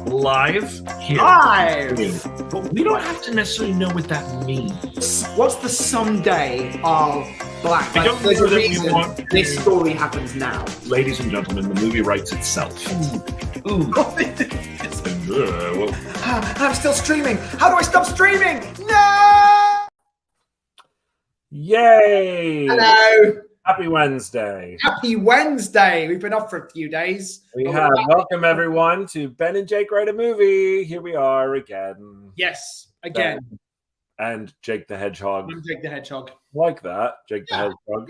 Live here. Live! But we don't have to necessarily know what that means. What's the someday of Black? I don't there's know a that we reason want- this story happens now. Ladies and gentlemen, the movie writes itself. Ooh. Well, I'm still streaming. How do I stop streaming? No! Yay! Hello. Happy Wednesday. Happy Wednesday. We've been off for a few days. We But have we're back. welcome everyone to Ben and Jake Write a Movie. Here we are again. Yes, again. And Jake the Hedgehog. I'm Jake the Hedgehog. Like that, Jake the Hedgehog.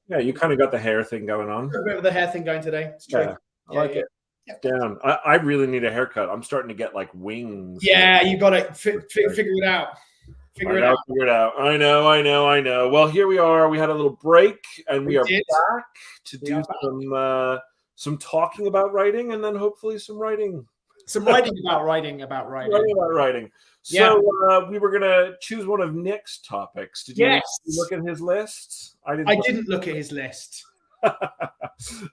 Yeah, you kind of got the hair thing going on. A bit of the hair thing going today. It's true. Yeah, I like it. Yeah. Down. I really need a haircut. I'm starting to get like wings. Yeah, you got to figure it out. Figure it out. Figure it out. I know. Well, here we are. We had a little break, and we are did. back to do some talking about writing, and then hopefully some writing. Some writing about writing. Writing. Yeah. So we were gonna choose one of Nick's topics. Did you look at his list? I didn't look at his list.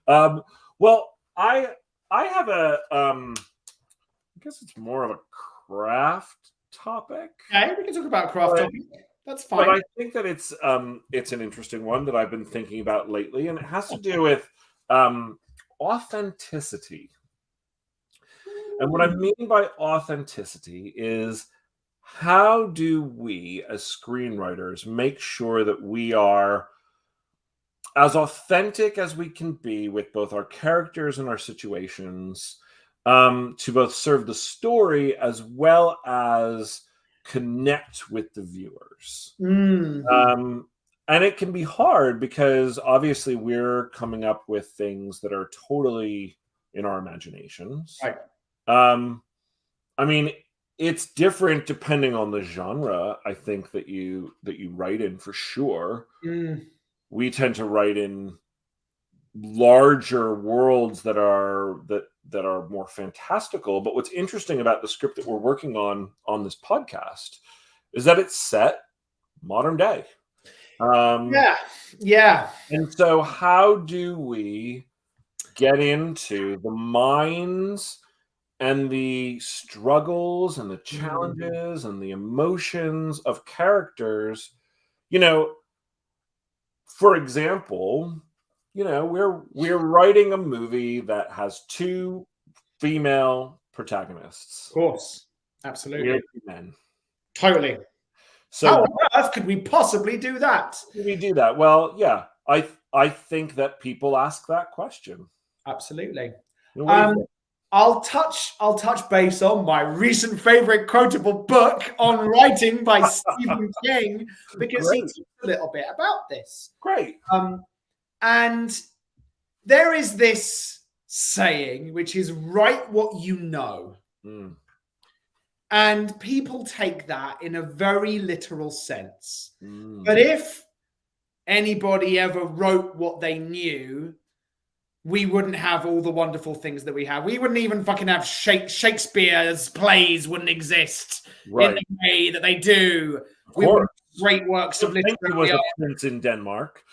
Well, I have a I guess it's more of a craft topic. Okay, we can talk about craft topic. That's fine. But I think that it's an interesting one that I've been thinking about lately, and it has to do with authenticity. And what I mean by authenticity is, how do we as screenwriters make sure that we are as authentic as we can be with both our characters and our situations, to both serve And it can be hard because obviously we're coming up with things that are totally in our imaginations. Right. I mean, it's different depending on the genre, I think, that you write in, for sure. We tend to write in larger worlds that are more fantastical. But what's interesting about the script that we're working on this podcast is that it's set modern day. Yeah. And so how do we get into the minds and the struggles and the challenges and the emotions of characters? For example, we're writing a movie that has two female protagonists. Of course. Absolutely. We're men. Totally. So how on earth could we possibly do that? Can we do that? Well, yeah, I think that people ask that question. Absolutely. What do you think? I'll touch base on my recent favorite quotable book on writing by Stephen King, because he talks a little bit about this. Great. And there is this saying, which is write what you know. And people take that in a very literal sense. But if anybody ever wrote what they knew, we wouldn't have all the wonderful things that we have. We wouldn't even fucking have Shakespeare's plays wouldn't exist in the way that they do. We wouldn't have great works of literature. It was a prince in Denmark.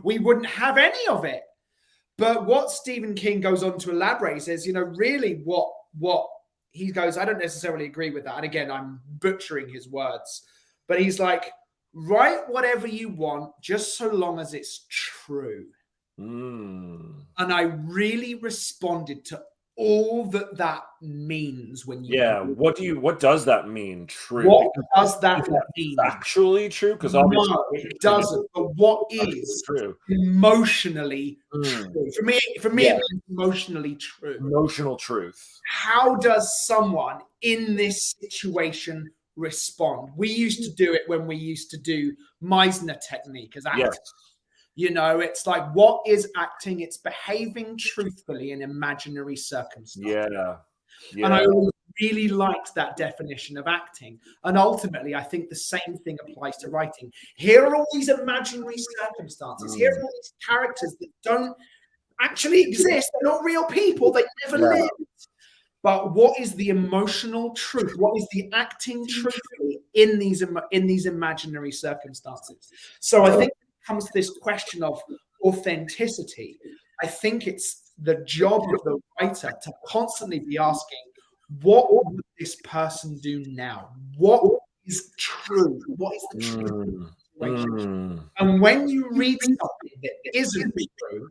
We wouldn't have any of it. But what Stephen King goes on to elaborate, he says, really what he goes, I don't necessarily agree with that. And again, I'm butchering his words. But he's like, write whatever you want, just so long as it's true. And I really responded to all that means when you. Yeah. What does that mean? True. What does that mean? Actually true? Because obviously it doesn't. But what is true? Emotionally true. For me, it's emotionally true. Emotional truth. How does someone in this situation respond? We used to do it when we used to do Meisner technique as acting. Yes. It's like, what is acting? It's behaving truthfully in imaginary circumstances. Yeah. And I really liked that definition of acting. And ultimately, I think the same thing applies to writing. Here are all these imaginary circumstances. Here are all these characters that don't actually exist. They're not real people. They never lived. But what is the emotional truth? What is the acting truthfully in these imaginary circumstances? So I think comes to this question of authenticity. I think it's the job of the writer to constantly be asking, what would this person do now? What is true? What is the true situation? And when you read something that isn't true,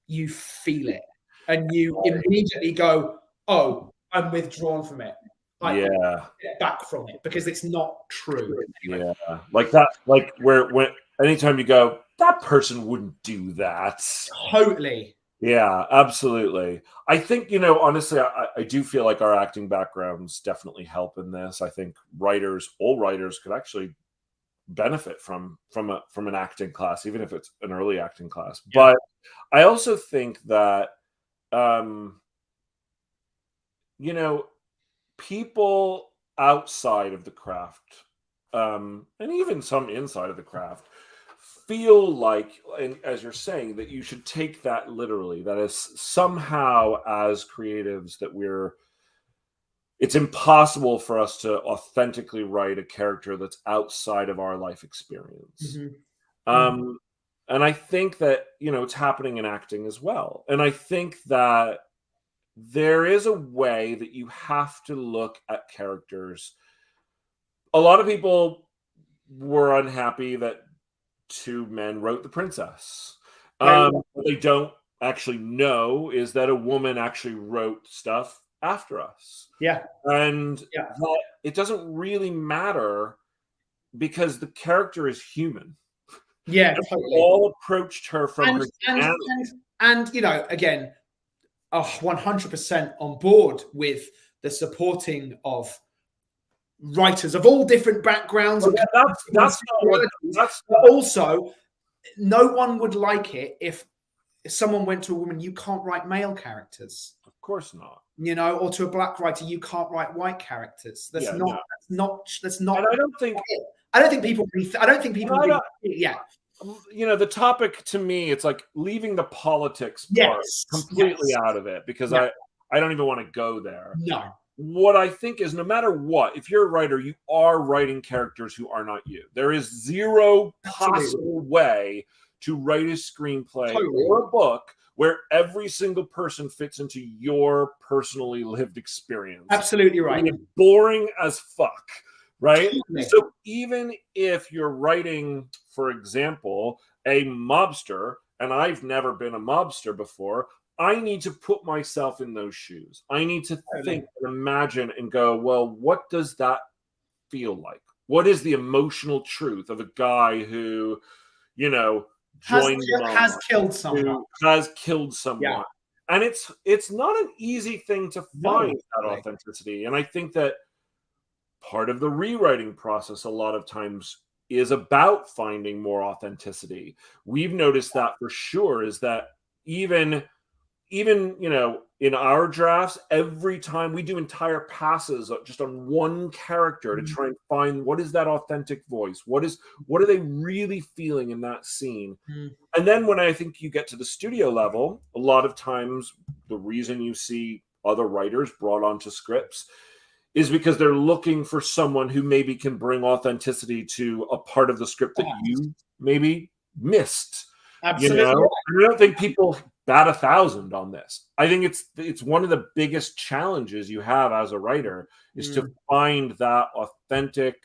you feel it. And you immediately go, oh, I'm withdrawn from it. Get back from it because it's not true. Yeah. Like that, like when anytime you go, that person wouldn't do that. Totally. Yeah, absolutely. I think, honestly, I do feel like our acting backgrounds definitely help in this. I think all writers could actually benefit from an acting class, even if it's an early acting class. Yeah. But I also think that, people outside of the craft, and even some inside of the craft, feel like, and as you're saying, that you should take that literally. That is somehow, as creatives, that it's impossible for us to authentically write a character that's outside of our life experience. And I think that, it's happening in acting as well. And I think that there is a way that you have to look at characters. A lot of people were unhappy that two men wrote the princess. What they don't actually know is that a woman actually wrote stuff after us. Yeah. And that it doesn't really matter because the character is human. Yeah, totally. All approached her from her and again, 100% on board with the supporting of writers of all different backgrounds. That's also, no one would like it if someone went to a woman, you can't write male characters. Of course not. Or to a black writer, you can't write white characters. That's not. And I don't think people. The topic to me, it's like leaving the politics part completely out of it because I don't even want to go there. No. What I think is, no matter what, if you're a writer, you are writing characters who are not you. There is zero possible way to write a screenplay or a book where every single person fits into your personally lived experience. Absolutely right. It's boring as fuck, right? So even if you're writing, for example, a mobster, and I've never been a mobster before, I need to put myself in those shoes. I need to think and imagine and go, well, what does that feel like? What is the emotional truth of a guy who, has killed someone? Yeah. And it's not an easy thing to find that authenticity. And I think that part of the rewriting process a lot of times is about finding more authenticity. We've noticed that for sure, is that even in our drafts, every time we do entire passes just on one character to try and find what is that authentic voice, what are they really feeling in that scene. And then when I think you get to the studio level, a lot of times the reason you see other writers brought onto scripts is because they're looking for someone who maybe can bring authenticity to a part of the script that you maybe missed. Absolutely. I don't think people bat 1,000 on this. I think it's one of the biggest challenges you have as a writer is to find that authentic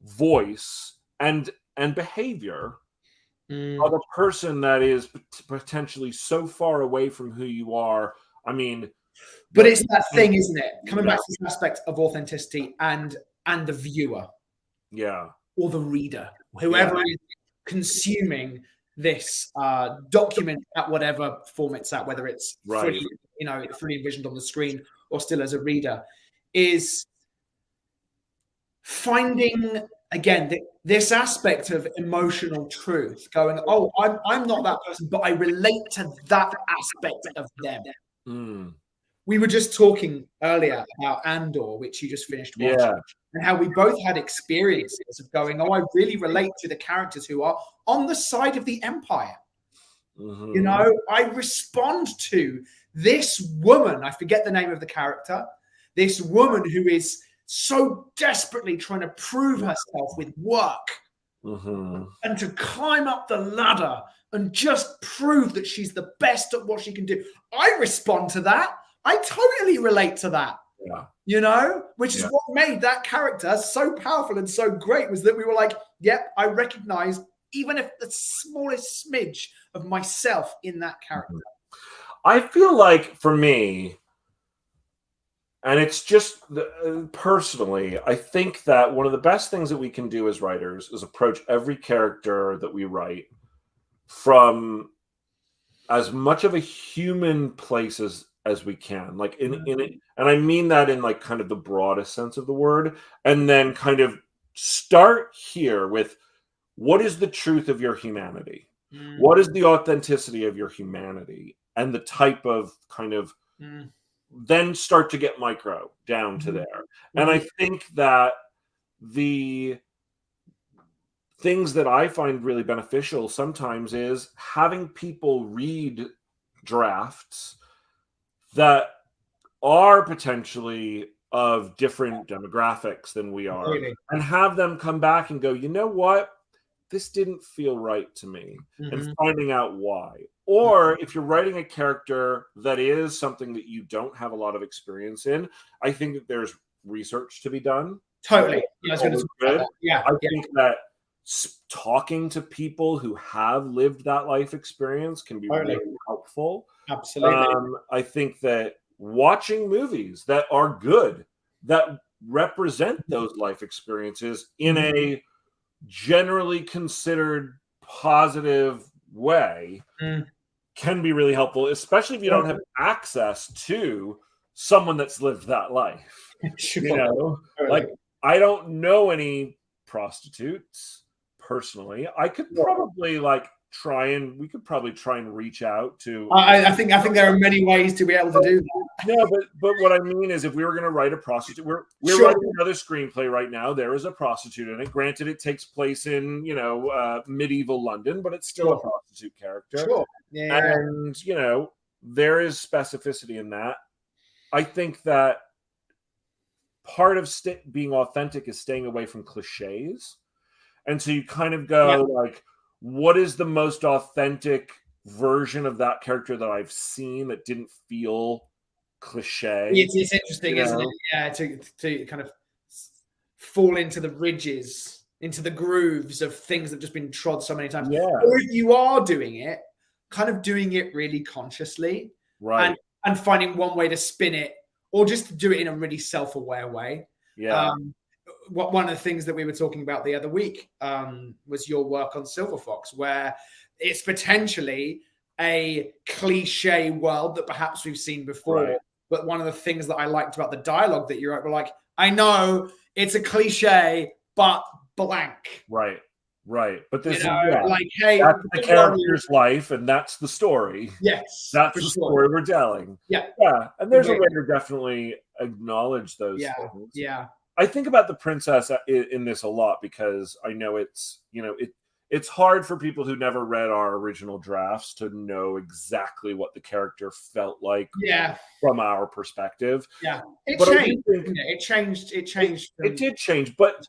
voice and behavior of a person that is potentially so far away from who you are. I mean, but it's that thing, isn't it? Coming back to this aspect of authenticity and the viewer, or the reader, whoever is consuming this document at whatever form it's at, whether it's fully envisioned on the screen or still as a reader, is finding again this aspect of emotional truth. Going, oh, I'm not that person, but I relate to that aspect of them. We were just talking earlier about Andor, which you just finished watching, and how we both had experiences of going, oh, I really relate to the characters who are on the side of the Empire. I respond to this woman, I forget the name of the character, this woman who is so desperately trying to prove herself with work and to climb up the ladder and just prove that she's the best at what she can do. I respond to that. I totally relate to that. Yeah. You know, which is what made that character so powerful and so great, was that we were like, yep, I recognize even if the smallest smidge of myself in that character. I feel like for me, and it's just personally, I think that one of the best things that we can do as writers is approach every character that we write from as much of a human place as we can, like in it, and I mean that in like kind of the broadest sense of the word, and then kind of start here with what is the truth of your humanity, what is the authenticity of your humanity, and the type of kind of then start to get micro down to there. And I think that the things that I find really beneficial sometimes is having people read drafts that are potentially of different demographics than we are, and have them come back and go, you know what, this didn't feel right to me, and finding out why. Or if you're writing a character that is something that you don't have a lot of experience in, I think that there's research to be done. Totally. Yeah, I was going to good. I think that talking to people who have lived that life experience can be really helpful. Absolutely. I think that watching movies that are good, that represent those life experiences in a generally considered positive way can be really helpful, especially if you don't have access to someone that's lived that life. You know, like I don't know any prostitutes personally. I could probably we could probably try and reach out to. I think there are many ways to be able to do that. No, but what I mean is, if we were going to write a prostitute, we're writing another screenplay right now. There is a prostitute in it. Granted, it takes place in medieval London, but it's still a prostitute character. And there is specificity in that. I think that part of being authentic is staying away from cliches, and so you kind of go like, what is the most authentic version of that character that I've seen that didn't feel cliche? It's interesting, isn't it? Yeah, to kind of fall into the ridges, into the grooves of things that have just been trod so many times. Or if you are doing it, kind of doing it really consciously, right, and finding one way to spin it, or just to do it in a really self-aware way. One of the things that we were talking about the other week was your work on Silver Fox, where it's potentially a cliche world that perhaps we've seen before. But one of the things that I liked about the dialogue that you wrote were like, I know it's a cliche, but blank. Right. But this like, hey, that's the character's life, and that's the story. Yes. That's the story we're telling. Yeah. And there's a way to definitely acknowledge those things. Yeah. I think about the princess in this a lot, because I know it's hard for people who never read our original drafts to know exactly what the character felt like from our perspective. It changed. It did change, but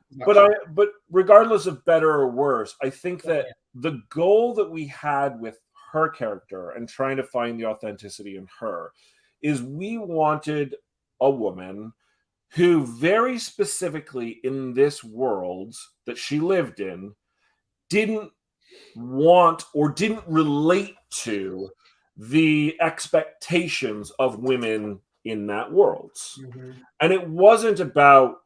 regardless of better or worse, I think that the goal that we had with her character and trying to find the authenticity in her is we wanted a woman who very specifically in this world that she lived in didn't want or didn't relate to the expectations of women in that world. And it wasn't about,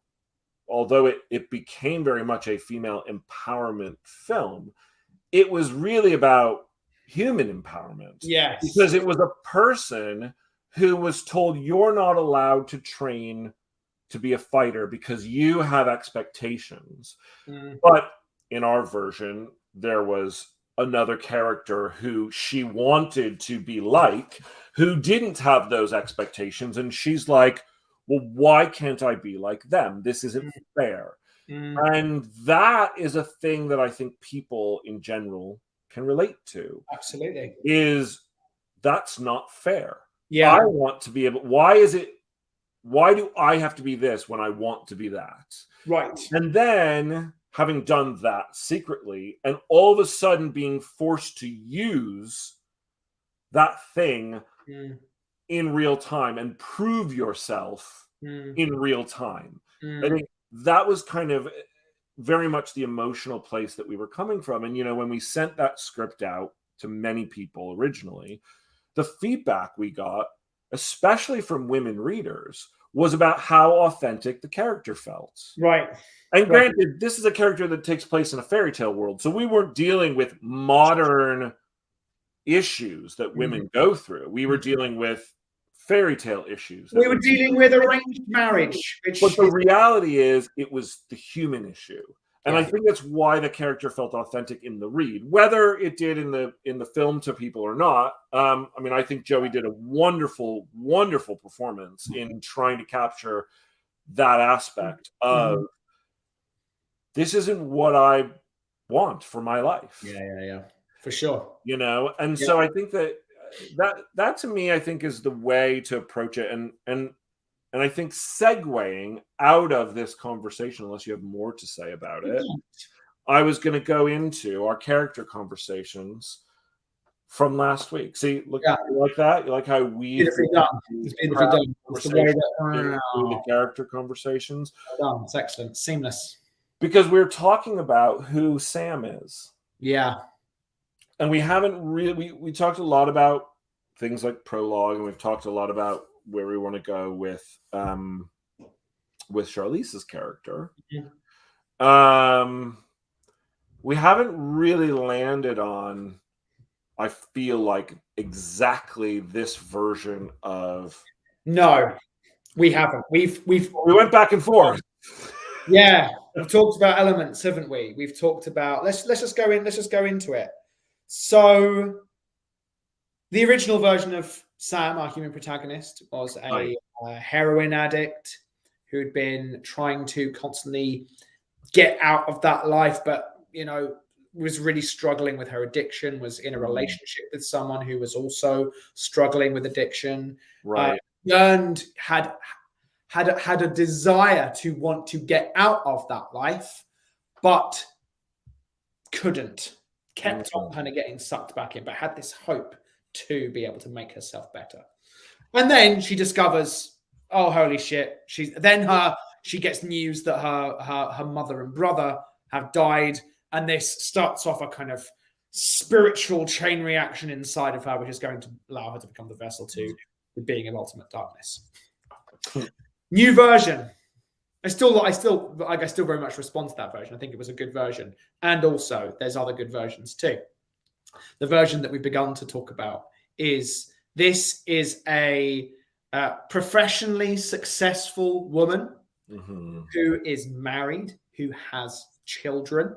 although it became very much a female empowerment film, it was really about human empowerment. Yes. Because it was a person who was told, you're not allowed to train to be a fighter because you have expectations. But in our version, there was another character who she wanted to be like, who didn't have those expectations. And she's like, well, why can't I be like them? This isn't fair. And that is a thing that I think people in general can relate to. Absolutely. Is that's not fair. Yeah. I want to be able, why do I have to be this when I want to be that? Right. And then having done that secretly, and all of a sudden being forced to use that thing in real time and prove yourself in real time. I think that was kind of very much the emotional place that we were coming from. And, when we sent that script out to many people originally, the feedback we got, especially from women readers, was about how authentic the character felt. Right. And granted, this is a character that takes place in a fairy tale world, so we weren't dealing with modern issues that women go through. We were dealing with fairy tale issues. We were dealing with arranged marriage. But the reality is, it was the human issue. And I think that's why the character felt authentic in the read, whether it did in the film to people or not. I think Joey did a wonderful, wonderful performance in trying to capture that aspect of this isn't what I want for my life. Yeah, for sure. And so I think that to me, I think, is the way to approach it. And I think segueing out of this conversation, unless you have more to say about it, I was going to go into our character conversations from last week. See, look, you like that? You like how we beautifully done. It's beautifully done. It's the way that the character conversations. Well done. It's excellent, seamless. Because we're talking about who Sam is. Yeah. And we haven't really, we talked a lot about things like prologue, and we've talked a lot about where we want to go with Charlize's character. We haven't really landed on, I feel like, exactly this version of. No, we haven't. We went back and forth. Yeah, we've talked about elements, haven't we? We've talked about let's just go into it. So the original version of Sam, our human protagonist, was a heroin addict who'd been trying to constantly get out of that life, but was really struggling with her addiction, was in a relationship with someone who was also struggling with addiction. Right. Learned had a desire to want to get out of that life, but couldn't. Kept on kind of getting sucked back in, but had this hope to be able to make herself better. And then she discovers, oh, holy shit. She gets news that her mother and brother have died. And this starts off a kind of spiritual chain reaction inside of her, which is going to allow her to become the vessel to the being of ultimate darkness. New version. I still very much respond to that version. I think it was a good version. And also, there's other good versions too. The version that we've begun to talk about is a professionally successful woman who is married, who has children,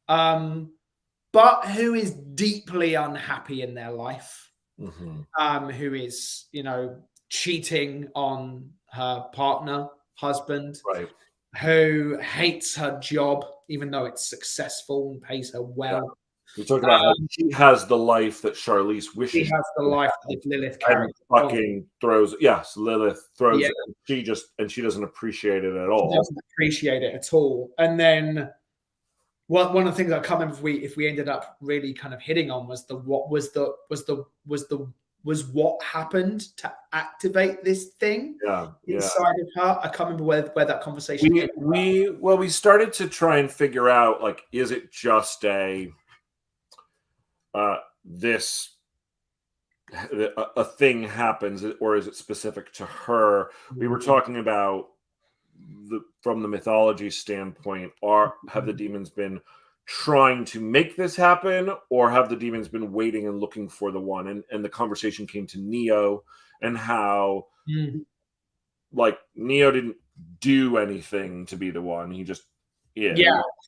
but who is deeply unhappy in their life, who is, cheating on her husband, right, who hates her job, even though it's successful and pays her well. Yeah. We talked about how she has the life that Charlize wishes. She has the life that Lilith and fucking throws. Yes, Lilith throws it. And she doesn't appreciate it at all. She doesn't appreciate it at all. And then one of the things I can't remember if we ended up really kind of hitting on was what happened to activate this thing inside of her. I can't remember where that conversation we started to try and figure out, like, is it just a thing happens, or is it specific to her? We were talking about from the mythology standpoint, have the demons been trying to make this happen, or have the demons been waiting and looking for the one? And the conversation came to Neo, and how like Neo didn't do anything to be the one, he just and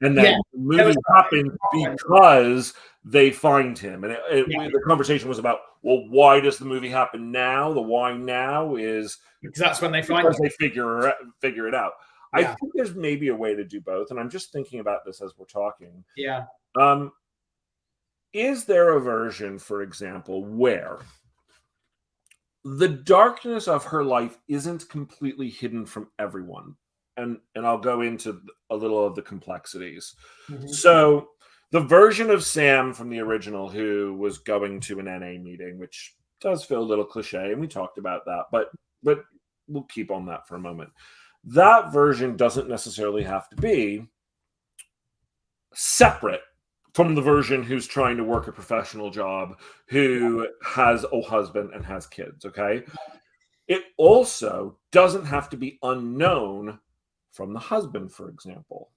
then the movie happened because they find him, and the conversation was about, well, why does the movie happen now? The why now is because that's when they find him. They figure it out. I think there's maybe a way to do both, and I'm just thinking about this as we're talking. Yeah. Is there a version, for example, where the darkness of her life isn't completely hidden from everyone, I'll go into a little of the complexities. Mhm. So the version of Sam from the original who was going to an NA meeting, which does feel a little cliche, and we talked about that, but we'll keep on that for a moment. That version doesn't necessarily have to be separate from the version who's trying to work a professional job, who has a husband and has kids, okay? It also doesn't have to be unknown from the husband, for example.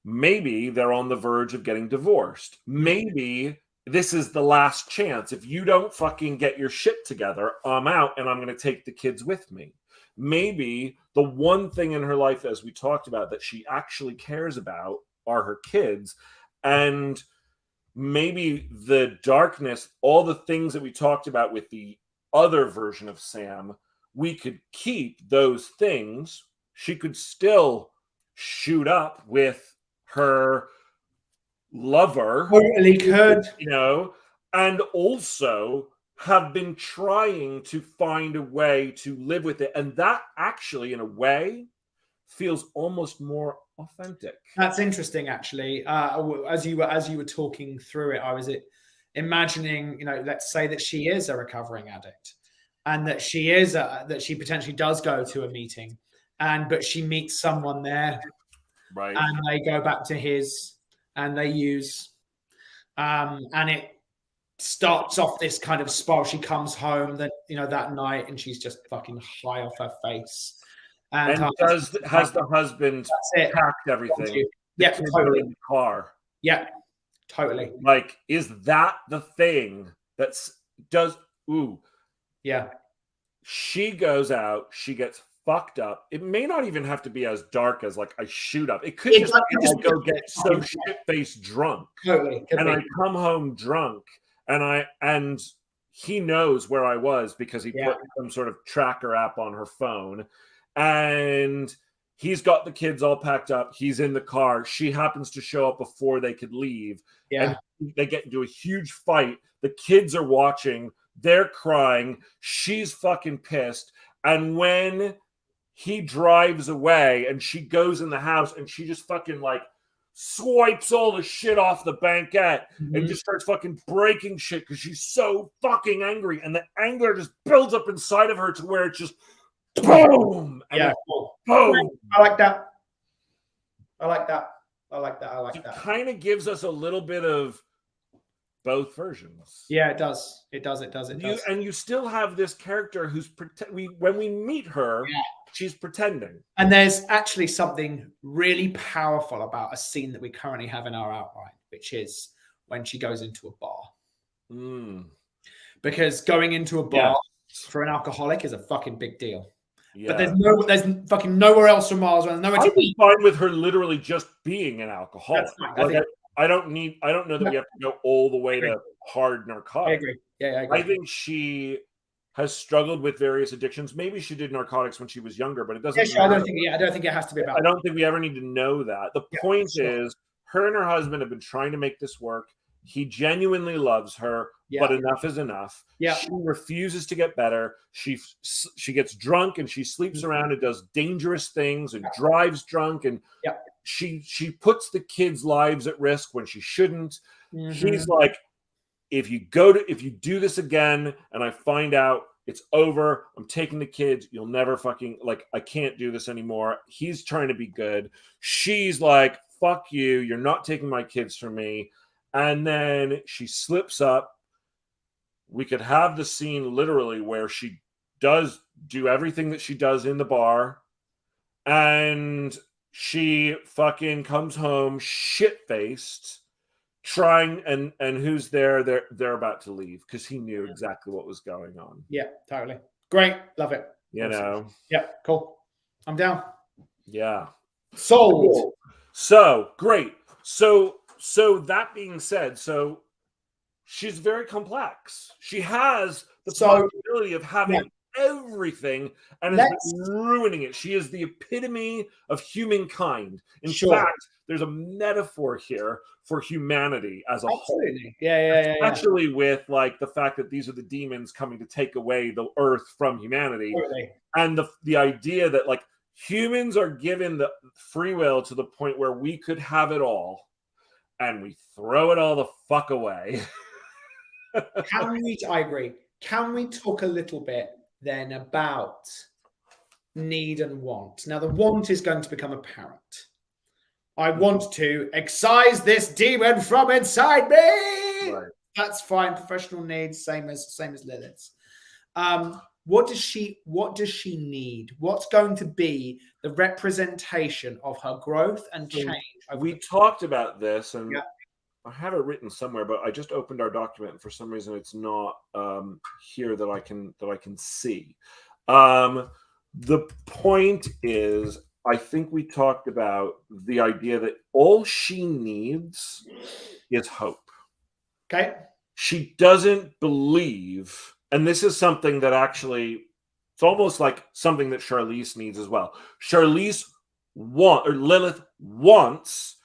Maybe they're on the verge of getting divorced. Maybe this is the last chance. If you don't fucking get your shit together, I'm out and I'm going to take the kids with me. Maybe the one thing in her life, as we talked about, that she actually cares about are her kids. And maybe the darkness, all the things that we talked about with the other version of Sam, we could keep those things. She could still shoot up with her lover, Totally could, you know, and also have been trying to find a way to live with it. And that actually, in a way, feels almost more authentic. That's interesting, actually. As you were talking through it, I was imagining, let's say that she is a recovering addict, and that she potentially does go to a meeting, but she meets someone there, right? And they go back to his, and they use, and it starts off this kind of spiral. She comes home that night, and she's just fucking high off her face. And has the husband packed everything? Yeah, totally. In the car. Yeah, totally. Like, is that the thing ooh. Yeah. She goes out, she gets fucked up. It may not even have to be as dark as like I shoot up. It could just be I go get so shit-faced drunk. Totally. And I come home drunk, and he knows where I was because he put some sort of tracker app on her phone. And he's got the kids all packed up. He's in the car. She happens to show up before they could leave. Yeah. And they get into a huge fight. The kids are watching. They're crying. She's fucking pissed. And when he drives away and she goes in the house and she just fucking like swipes all the shit off the banquette and just starts fucking breaking shit because she's so fucking angry. And the anger just builds up inside of her to where it's just boom! Yeah. Boom! I like that. It kind of gives us a little bit of both versions. Yeah, it does. It does. And you still have this character who's when we meet her, she's pretending. And there's actually something really powerful about a scene that we currently have in our outline, which is when she goes into a bar. Because going into a bar for an alcoholic is a fucking big deal. Yeah. But there's fucking nowhere else for miles around. I'd be fine with her literally just being an alcoholic. I don't know that we have to go all the way to hard narcotics. I agree. Yeah, I agree. I think she has struggled with various addictions. Maybe she did narcotics when she was younger, but it doesn't. I don't think it has to be about. I don't think we ever need to know that. The point is, her and her husband have been trying to make this work. He genuinely loves her, but enough is enough. Yeah. She refuses to get better. She gets drunk and she sleeps around and does dangerous things and drives drunk, and she puts the kids' lives at risk when she shouldn't. He's like, if you do this again and I find out it's over, I'm taking the kids, you'll never fucking, like, I can't do this anymore. He's trying to be good. She's like, fuck you, you're not taking my kids from me. And then she slips up. We could have the scene literally where she does do everything that she does in the bar, and she fucking comes home shit-faced, trying, and who's there? They're about to leave because he knew exactly what was going on. Yeah, totally. Great. Love it. You know? Yeah, cool. I'm down. Yeah. Sold. So, great. So that being said, so she's very complex. She has the possibility of having everything and is ruining it. She is the epitome of humankind. In fact, there's a metaphor here for humanity as a whole. Yeah. Especially with like the fact that these are the demons coming to take away the earth from humanity. Totally. And the idea that like humans are given the free will to the point where we could have it all, and we throw it all the fuck away. I agree. Can we talk a little bit then about need and want? Now, the want is going to become apparent. I want to excise this demon from inside me. Right. That's fine. Professional needs, same as Lilith's. What does she need? What's going to be the representation of her growth and change? We talked about this, and I have it written somewhere, but I just opened our document, and for some reason it's not here that I can see. The point is, I think we talked about the idea that all she needs is hope. Okay. She doesn't believe, and this is something that actually, it's almost like something that Charlize needs as well. Lilith wants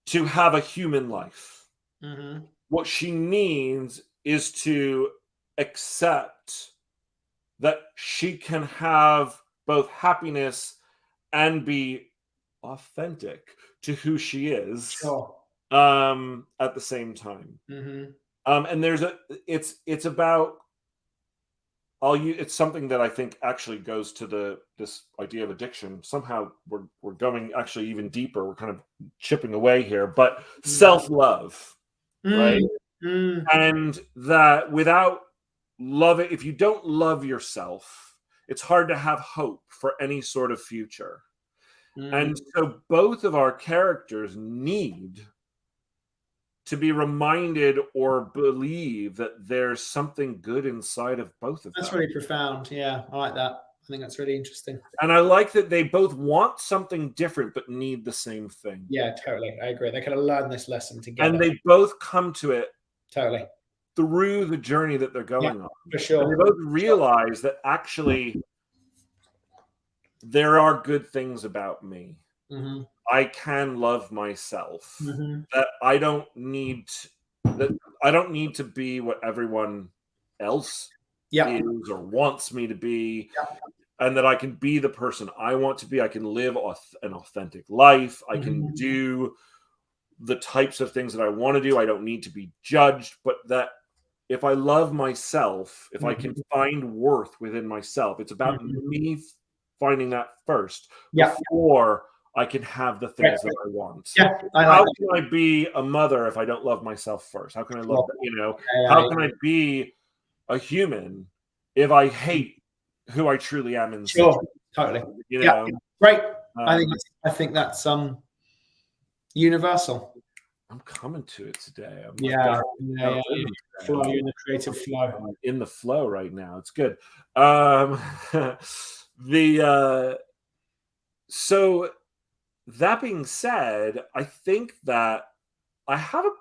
to have a human life. Mm-hmm. What she needs is to accept that she can have both happiness and be authentic to who she is. Sure. At the same time. Mm-hmm. And it's about, it's something that I think actually goes to this idea of addiction. Somehow we're going actually even deeper. We're kind of chipping away here, but self-love, right? And that without love, if you don't love yourself, it's hard to have hope for any sort of future. And so both of our characters need to be reminded or believe that there's something good inside of both of them. That's really profound. Yeah, I like that. I think that's really interesting. And I like that they both want something different but need the same thing. Yeah, totally. I agree. They kind of learn this lesson together. And they both come to it totally through the journey that they're going on. For sure. And they both realize that actually there are good things about me. Mm-hmm. I can love myself. Mm-hmm. That I don't need to be what everyone else is or wants me to be, and that I can be the person I want to be. I can live an authentic life. I can do the types of things that I want to do. I don't need to be judged, but that if I love myself, if I can find worth within myself, it's about me finding that first before I can have the things that I want. Yeah, how can I be a mother if I don't love myself first? How can I love, how can I be a human if I hate who I truly am inside? Sure, totally. Great. I think that's universal. I'm coming to it today. You're in the creative flow. I'm in the flow right now. It's good. So that being said, I think that I have a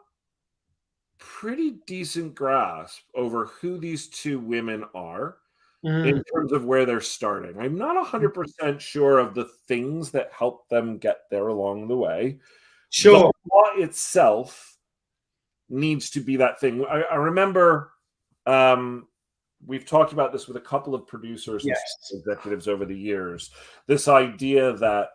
pretty decent grasp over who these two women are in terms of where they're starting. I'm not 100% sure of the things that help them get there along the way. Sure. The plot itself needs to be that thing. I remember we've talked about this with a couple of producers and executives over the years. This idea that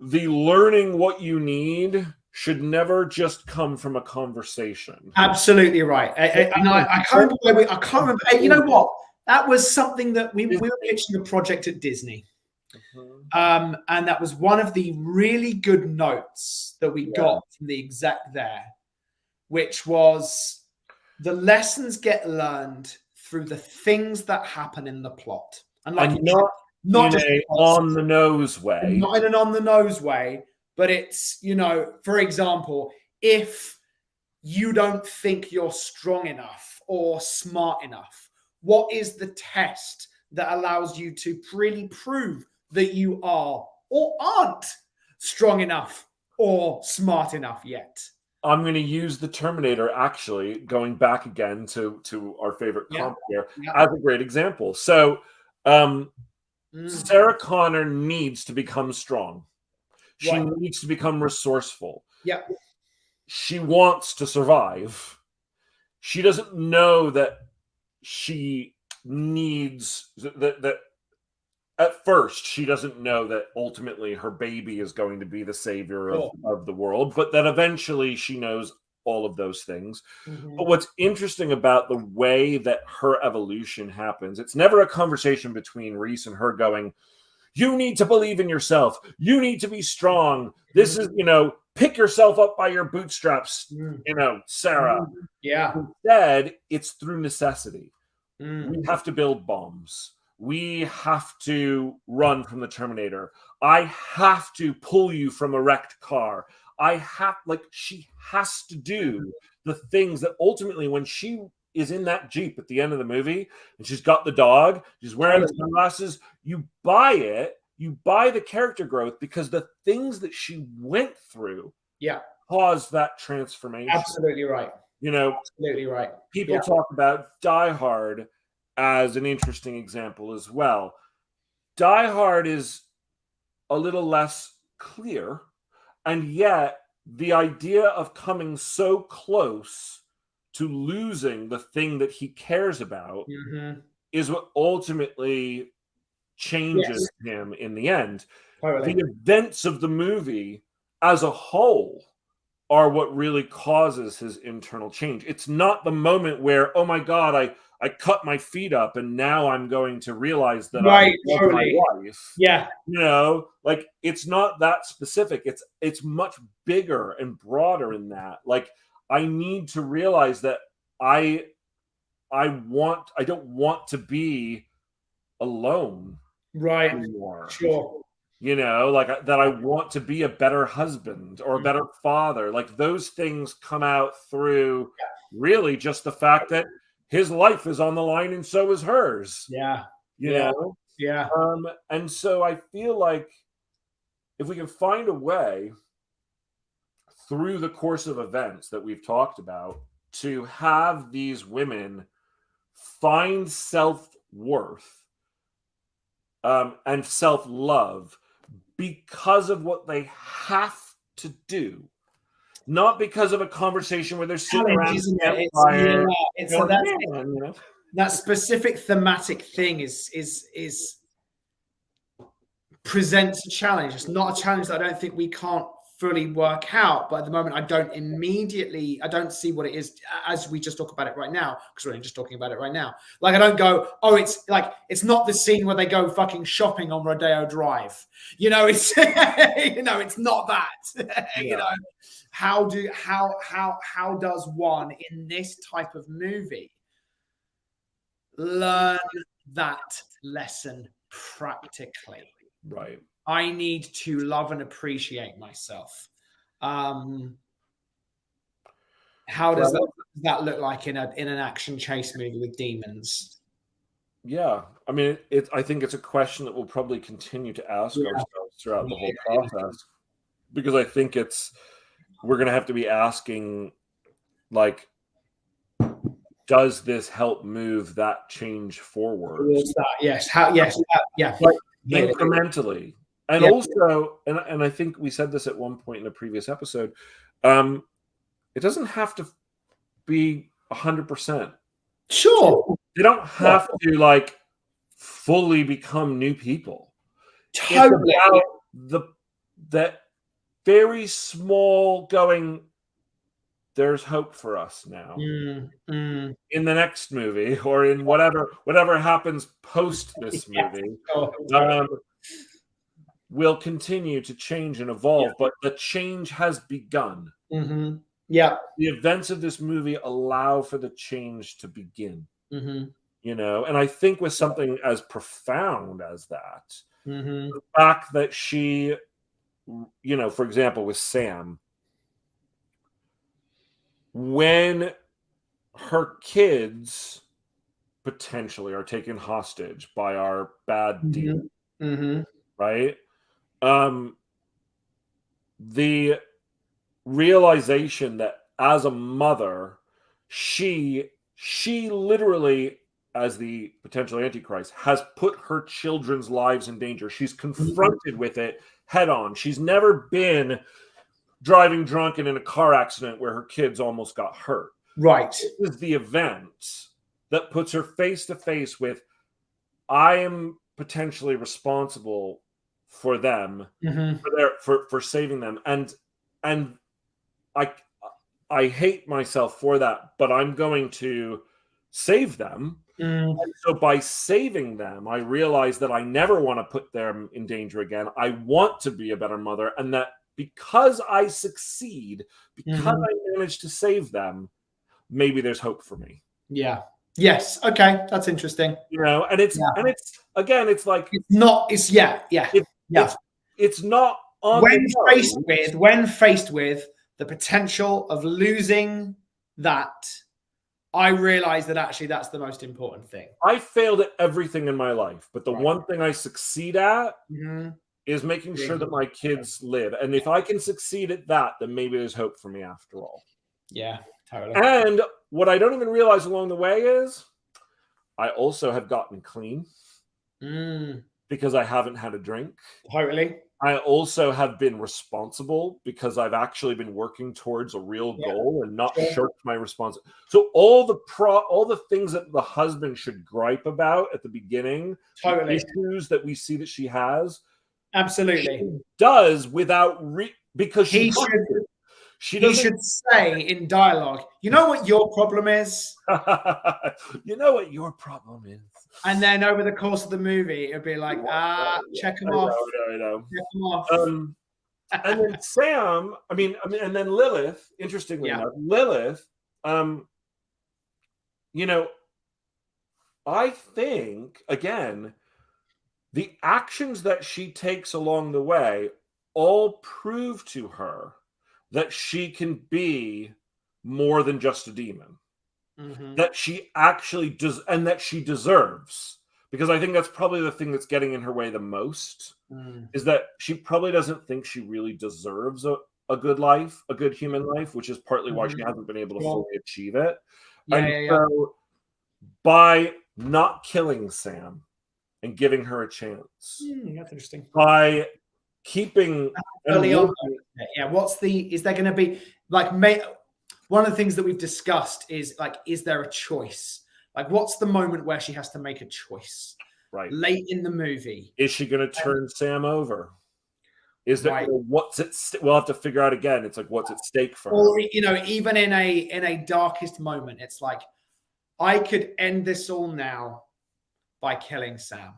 the learning what you need should never just come from a conversation. Absolutely right. I can't remember. You know what? That was something that we were pitching a project at Disney. And that was one of the really good notes that we got from the exec there, which was the lessons get learned through the things that happen in the plot. And like not in an on the nose way. Not in an on the nose way, but it's, for example, if you don't think you're strong enough or smart enough, what is the test that allows you to really prove that you are or aren't strong enough or smart enough yet? I'm going to use the Terminator, actually, going back again to our favorite comp here, as a great example. So Sarah Connor needs to become strong. She needs to become resourceful. Yeah. She wants to survive. She doesn't know that she needs that at first she doesn't know that ultimately her baby is going to be the savior of the world, but that eventually she knows all of those things. But what's interesting about the way that her evolution happens, it's never a conversation between Reese and her going, you need to believe in yourself. You need to be strong. This is, pick yourself up by your bootstraps, Sarah. Yeah. Instead, it's through necessity. We have to build bombs. We have to run from the Terminator. I have to pull you from a wrecked car. She has to do the things that ultimately, when she is in that Jeep at the end of the movie and she's got the dog, she's wearing sunglasses, you buy it. You buy the character growth because the things that she went through caused that transformation. Absolutely right. Absolutely right. People talk about Die Hard as an interesting example as well. Die Hard is a little less clear, and yet the idea of coming so close to losing the thing that he cares about is what ultimately changes him in the end. Totally. The events of the movie as a whole are what really causes his internal change. It's not the moment where, oh my God, I cut my feet up and now I'm going to realize that I love my wife. Yeah. It's not that specific. It's much bigger and broader in that. Like, I need to realize that I don't want to be alone anymore. Sure. That I want to be a better husband or a better father. Like, those things come out through really just the fact that his life is on the line and so is hers. Yeah. And so I feel like if we can find a way through the course of events that we've talked about to have these women find self-worth and self-love because of what they have to do, not because of a conversation where they're sitting around a campfire. That specific thematic thing presents a challenge. It's not a challenge that I don't think we can't fully work out, but at the moment I don't see what it is as we just talk about it right now, because we're only just talking about it right now. Like, I don't go, oh, it's not the scene where they go fucking shopping on Rodeo Drive. It's it's not that. How does one in this type of movie learn that lesson practically? Right. I need to love and appreciate myself. How does that look like in an action chase movie with demons? Yeah, I mean, I think it's a question that we'll probably continue to ask ourselves throughout the whole process, because I think we're going to have to be asking, like, does this help move that change forward? Yes. Like, incrementally. And also, and I think we said this at one point in a previous episode, it doesn't have to be 100%. Sure. They don't have to fully become new people. Totally. It's about that very small going, there's hope for us now. In the next movie, or in whatever happens post this movie. Will continue to change and evolve, but the change has begun. Yeah. The events of this movie allow for the change to begin. And I think with something as profound as that, the fact that she, for example, with Sam, when her kids potentially are taken hostage by our bad deal, right? The realization that as a mother, she literally, as the potential Antichrist, has put her children's lives in danger. She's confronted with it head on. She's never been driving drunk and in a car accident where her kids almost got hurt. Right. This is the event that puts her face to face with, I am potentially responsible for them, Mhm. for saving them, and I hate myself for that, but I'm going to save them. Mm. And so by saving them, I realize that I never want to put them in danger again. I want to be a better mother, and that because I succeed, because Mhm. I managed to save them, maybe there's hope for me. Yeah. Yes. Okay. That's interesting. You know, and it's Yeah. again, it's like It's not. It's yeah. Yeah. it, Yeah. it's not on When the faced nose. with the potential of losing that, I realize that actually that's the most important thing. I failed at everything in my life, but the Right. one thing I succeed at Mhm. is making sure that Yeah. my kids live. And if I can succeed at that, then maybe there's hope for me after all. Yeah. Totally. And what I don't even realize along the way is I also have gotten clean because I haven't had a drink. Totally. I also have been responsible because I've actually been working towards a real goal and not shirked my responsibility. So all the things that the husband should gripe about at the beginning, Totally. the issues that we see that she has, Absolutely. she does without because He should say in dialogue, you know what your problem is? You know what your problem is? And then over the course of the movie, it'll be like, check him off. I know. Check him off. And then Sam, and then Lilith, interestingly enough, Lilith, you know, I think, again, the actions that she takes along the way all prove to her that she can be more than just a demon. That she actually does, and that she deserves. Because I think that's probably the thing that's getting in her way the most, is that she probably doesn't think she really deserves a good life, a good human life, which is partly why she hasn't been able to fully achieve it. So by not killing Sam and giving her a chance, That's interesting. by keeping Early on, is there going to be like one of the things that we've discussed is like, is there a choice? Like, what's the moment where she has to make a choice? Right. Late in the movie. Is she going to turn Sam over? Is there what's at we'll have to figure out again. It's like, what's at stake for her? Or, you know, even in a darkest moment, it's like, I could end this all now by killing Sam.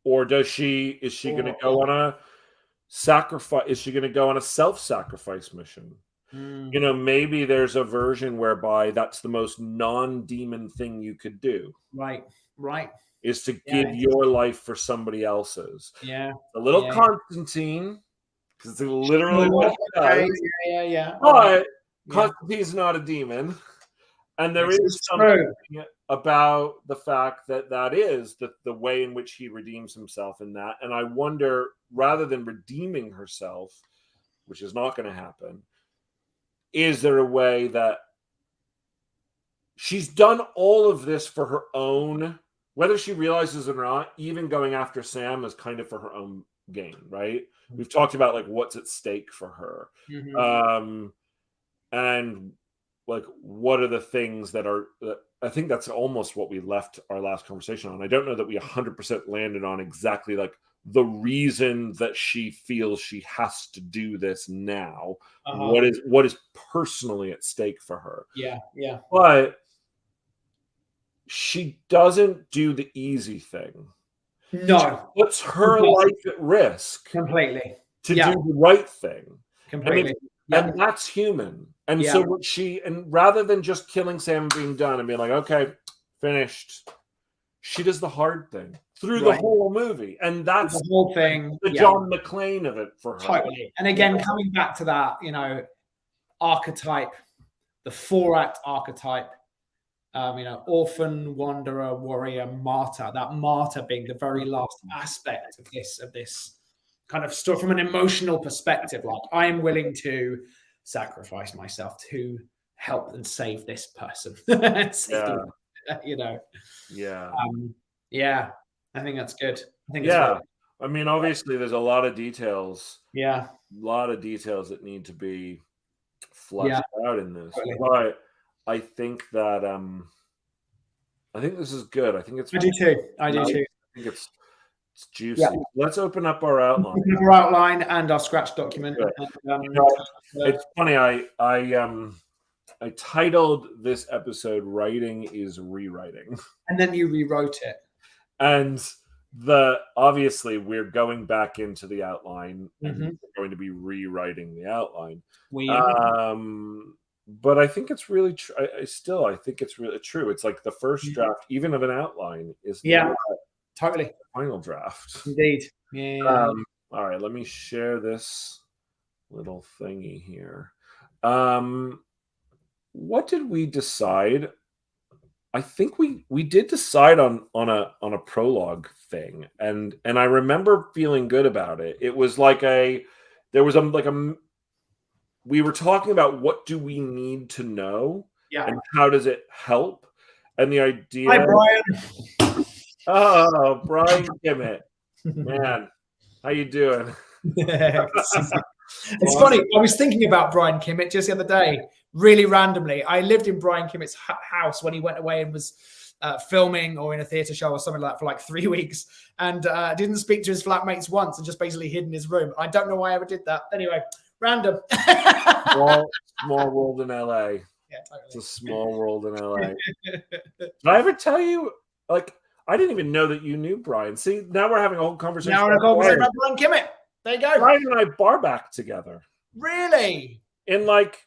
Or is she going to go on a sacrifice? Is she going to go on a self-sacrifice mission? You know, maybe there's a version whereby that's the most non-demon thing you could do. Right. Is to give your life for somebody else's. Yeah. A little Constantine, because it's literally what he does. Yeah. But Constantine's not a demon. And there is something about the fact that is the way in which he redeems himself in that. And I wonder, rather than redeeming herself, which is not going to happen, is there a way that she's done all of this for her own, whether she realizes it or not, even going after Sam is kind of for her own gain, right? We've talked about like what's at stake for her. And like, what are the things that I think that's almost what we left our last conversation on. I don't know that we 100% landed on exactly like the reason that she feels she has to do this now. What is personally at stake for her? Yeah. But she doesn't do the easy thing. No. She puts her life at risk completely to do the right thing. Completely. And that's human. And so what and rather than just killing Sam and being done and being like, okay, finished, she does the hard thing through the whole movie. And that's the whole thing. The John McClane of it for her. Totally. And again, coming back to that, you know, archetype, the 4-act archetype, you know, orphan, wanderer, warrior, martyr, that martyr being the very last aspect of this kind of stuff from an emotional perspective. Like, I am willing to sacrifice myself to help and save this person. You know. I think that's good. I think I mean, obviously there's a lot of details. A lot of details that need to be fleshed out in this. But I think that I think this is good. I think it's I do too. I think It's juicy. Yeah. Let's open up our outline. Our outline and our scratch document. It's funny. I titled this episode "Writing is Rewriting," and then you rewrote it. And obviously we're going back into the outline, and we're going to be rewriting the outline. But I think it's really true. I think it's really true. It's like the first draft, even of an outline, is totally the final draft. Indeed. Yeah. All right, let me share this little thingy here. What did we decide? I think we did decide on a prologue thing, and I remember feeling good about it. It was like we were talking about what do we need to know, and how does it help, and the idea. Hi, Brian. Oh, Brian Kimmett, man, how you doing? It's funny. I was thinking about Brian Kimmett just the other day, really randomly. I lived in Brian Kimmett's house when he went away and was filming or in a theatre show or something like that for like 3 weeks, and didn't speak to his flatmates once and just basically hid in his room. I don't know why I ever did that. Anyway, random. Small world in LA. Yeah, totally. It's a small world in LA. Did I ever tell you, like, I didn't even know that you knew Brian. See, now we're having a whole conversation. Now we're going to conversation about Brian Kimmett. There you go. Brian and I bar back together. Really? In like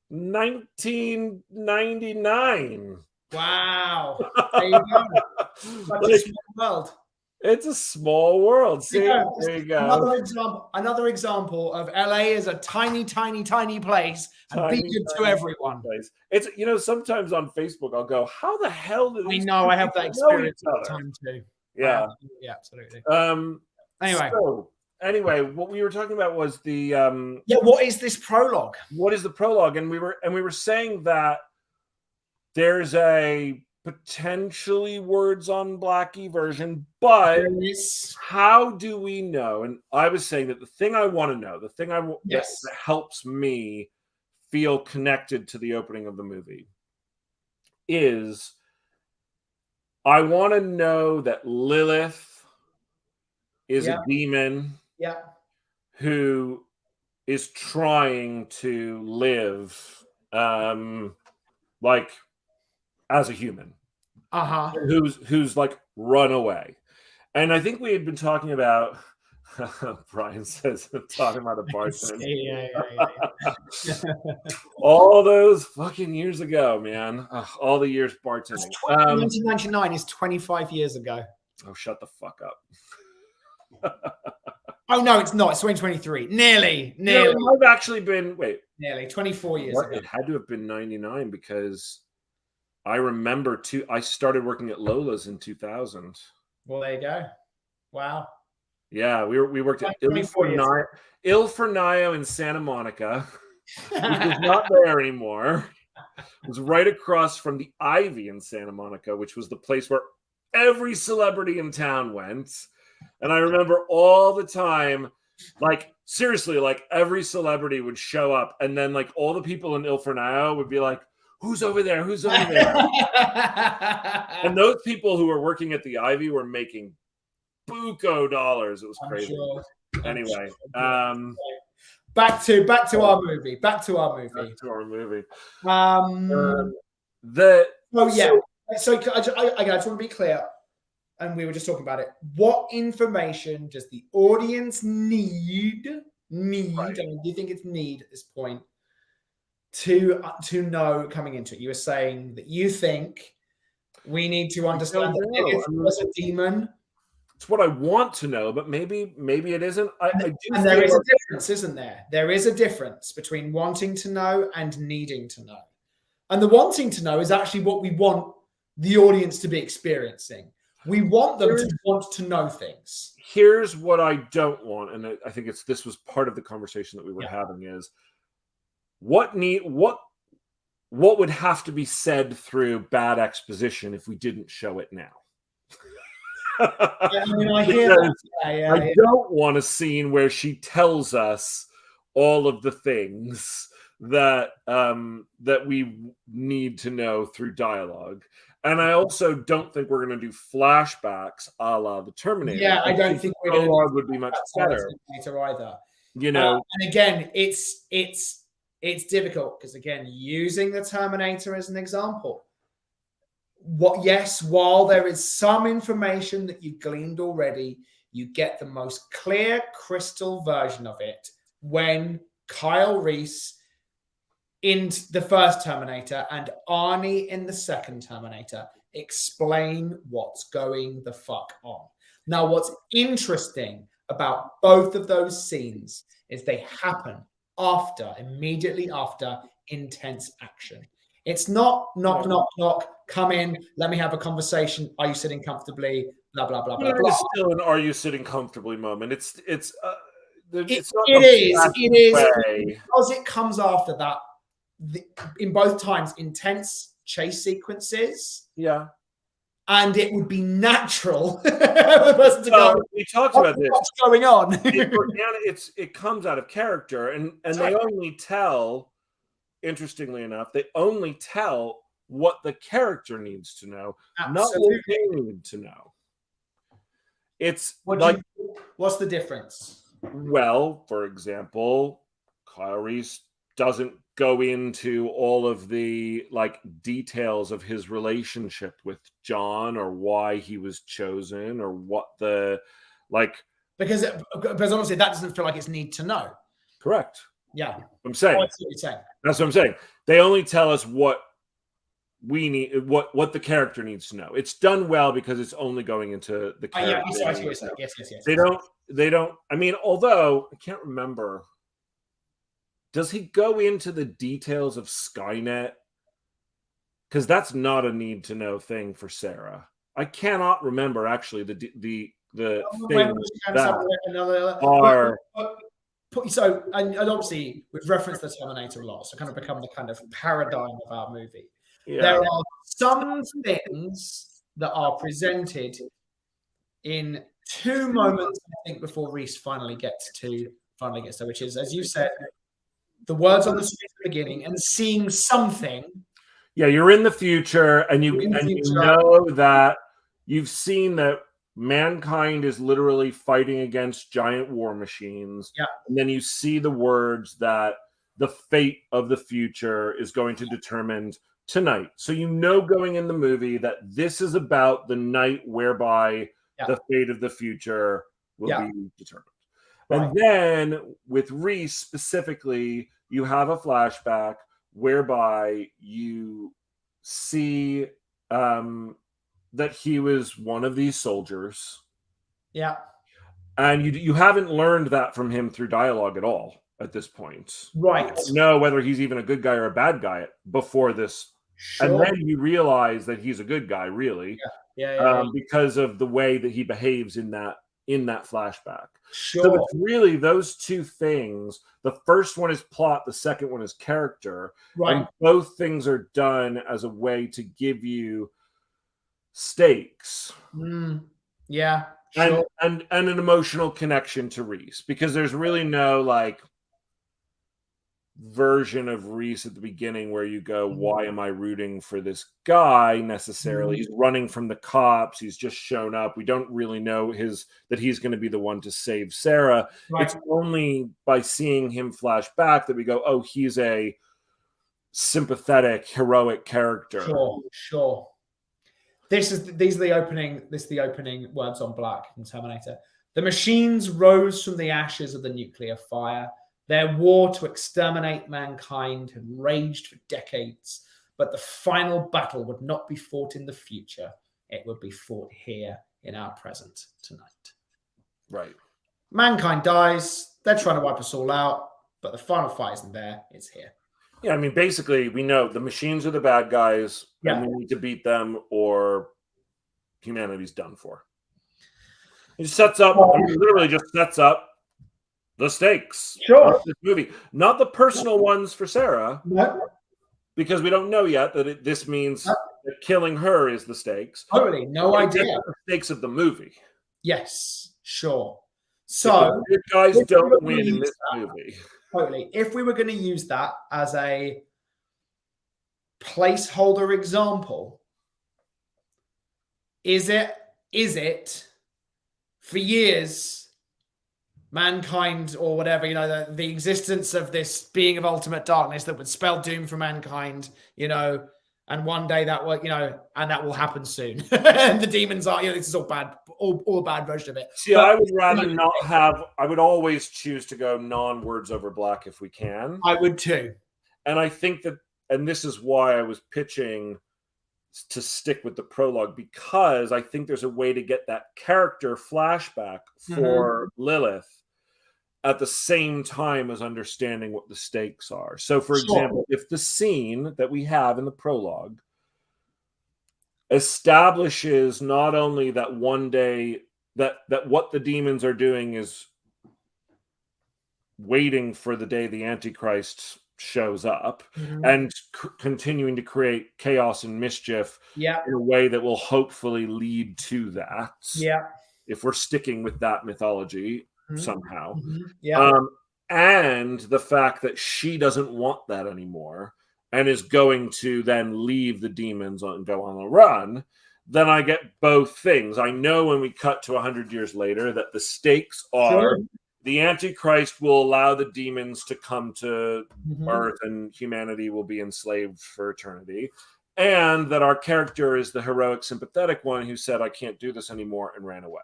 1999. Wow. There you go. Such a small world. It's a small world. See, there you go. Another example of LA is a tiny, tiny, tiny place, and be good to everyone. It's, sometimes on Facebook I'll go, how the hell did I know I have that experience all the time too. Yeah. Yeah, absolutely. Anyway, what we were talking about was the what is this prologue? What is the prologue? And we were saying that there's a potentially words on Blackie version, but how do we know? And I was saying that the thing I want to know, the thing that helps me feel connected to the opening of the movie is I want to know that Lilith is a demon who is trying to live like as a human, who's like run away. And I think we had been talking about Brian says talking about a bartender. All those fucking years ago, man. All the years bartending. 1999 is 25 years ago. Oh, shut the fuck up. Oh no, it's not. It's 2023. Nearly. No, it might have actually been nearly 24 years ago. It had to have been 99 because I remember I started working at Lola's in 2000. Well, there you go. Wow. Yeah, we worked at Il Fornaio in Santa Monica, which is not there anymore. It was right across from the Ivy in Santa Monica, which was the place where every celebrity in town went. And I remember all the time, like, seriously, like every celebrity would show up, and then like all the people in Il Fornaio would be like, who's over there? Who's over there? And those people who were working at the Ivy were making buco dollars. It was crazy. Sure. Anyway, back to our movie. So I just want to be clear, and we were just talking about it. What information does the audience need? Right. And do you think it's need at this point to know coming into it? You were saying that you think we need to understand that it was a demon. It's what I want to know, but maybe it isn't. And there is a difference, isn't there? There is a difference between wanting to know and needing to know. And the wanting to know is actually what we want the audience to be experiencing. We want them to want to know things. Here's what I don't want, and I think this was part of the conversation that we were having is what would have to be said through bad exposition if we didn't show it now. I hear that. I don't want a scene where she tells us all of the things that we need to know through dialogue. And I also don't think we're going to do flashbacks a la the Terminator. Yeah, I don't think we're going to prologue would be much better. Either. You know, and again, it's difficult because again, using the Terminator as an example, while there is some information that you've gleaned already, you get the most clear, crystal version of it when Kyle Reese in the first Terminator and Arnie in the second Terminator explain what's going the fuck on. Now, what's interesting about both of those scenes is they happen immediately after intense action. It's not knock, knock, knock, come in, let me have a conversation. Are you sitting comfortably? Blah, blah, blah, blah, blah. It's still an "Are you sitting comfortably" moment. It's not it is because it comes after that. In both times, intense chase sequences. Yeah. And it would be natural for the person to go. We talked about this. What's going on? It comes out of character, and they only tell. Interestingly enough, they only tell what the character needs to know, not what they need to know. It's what's the difference? Well, for example, Kyle Reese doesn't go into all of the details of his relationship with John or why he was chosen or what the because honestly that doesn't feel like it's need to know. Correct. Yeah. I'm saying. That's what you're saying. That's what I'm saying. They only tell us what we need, what the character needs to know. It's done well because it's only going into the character. Yes. They don't. I mean, although I can't remember. Does he go into the details of Skynet? Because that's not a need to know thing for Sarah. I cannot remember actually the things that are. So, and obviously we've referenced the Terminator a lot, so kind of become the kind of paradigm of our movie. Yeah. There are some things that are presented in two moments, I think, before Reese finally gets there, which is, as you said, the words on the screen at the beginning and seeing something. Yeah, you're in the future, and you know that you've seen that mankind is literally fighting against giant war machines. Yeah. And then you see the words that the fate of the future is going to determine tonight. So you know going in the movie that this is about the night whereby the fate of the future will be determined. Right. And then with Reese specifically, you have a flashback whereby you see that he was one of these soldiers. Yeah. And you haven't learned that from him through dialogue at all at this point. Right. You don't know whether he's even a good guy or a bad guy before this. Sure. And then you realize that he's a good guy, really. Yeah. Because of the way that he behaves in that flashback. Sure. So it's really those two things. The first one is plot, the second one is character. Right. And both things are done as a way to give you stakes. Yeah. Sure. And an emotional connection to Reese, because there's really no version of Reese at the beginning where you go, why am I rooting for this guy necessarily? He's running from the cops. He's just shown up. We don't really know that he's going to be the one to save Sarah. Right. It's only by seeing him flash back that we go, oh, he's a sympathetic, heroic character. Sure. These are the opening words on Black in Terminator. The machines rose from the ashes of the nuclear fire. Their war to exterminate mankind had raged for decades, but the final battle would not be fought in the future. It would be fought here in our present tonight. Right. Mankind dies. They're trying to wipe us all out, but the final fight isn't there. It's here. Yeah, I mean, basically, we know the machines are the bad guys, and we need to beat them, or humanity's done for. It sets up, literally just sets up the stakes of this movie. Not the personal ones for Sarah, because we don't know yet that this means that killing her is the stakes. Totally, no idea. The stakes of the movie. Yes, sure. So, the guys don't win in this movie. Totally. If we were going to use that as a placeholder example, Is it for years, mankind or whatever, the existence of this being of ultimate darkness that would spell doom for mankind, and one day that will, and that will happen soon. And the demons are, this is all bad, all bad version of it. See, but I would rather not have, I would always choose to go non-words over black if we can. I would too. And I think that, and this is why I was pitching to stick with the prologue, because I think there's a way to get that character flashback for Lilith at the same time as understanding what the stakes are. So, for example, if the scene that we have in the prologue establishes not only that one day that what the demons are doing is waiting for the day the Antichrist shows up and continuing to create chaos and mischief in a way that will hopefully lead to that. If we're sticking with that mythology somehow. And the fact that she doesn't want that anymore and is going to then leave the demons and go on a run, then I get both things. I know when we cut to 100 years later that the stakes are the Antichrist will allow the demons to come to Earth and humanity will be enslaved for eternity. And that our character is the heroic, sympathetic one who said, I can't do this anymore, and ran away.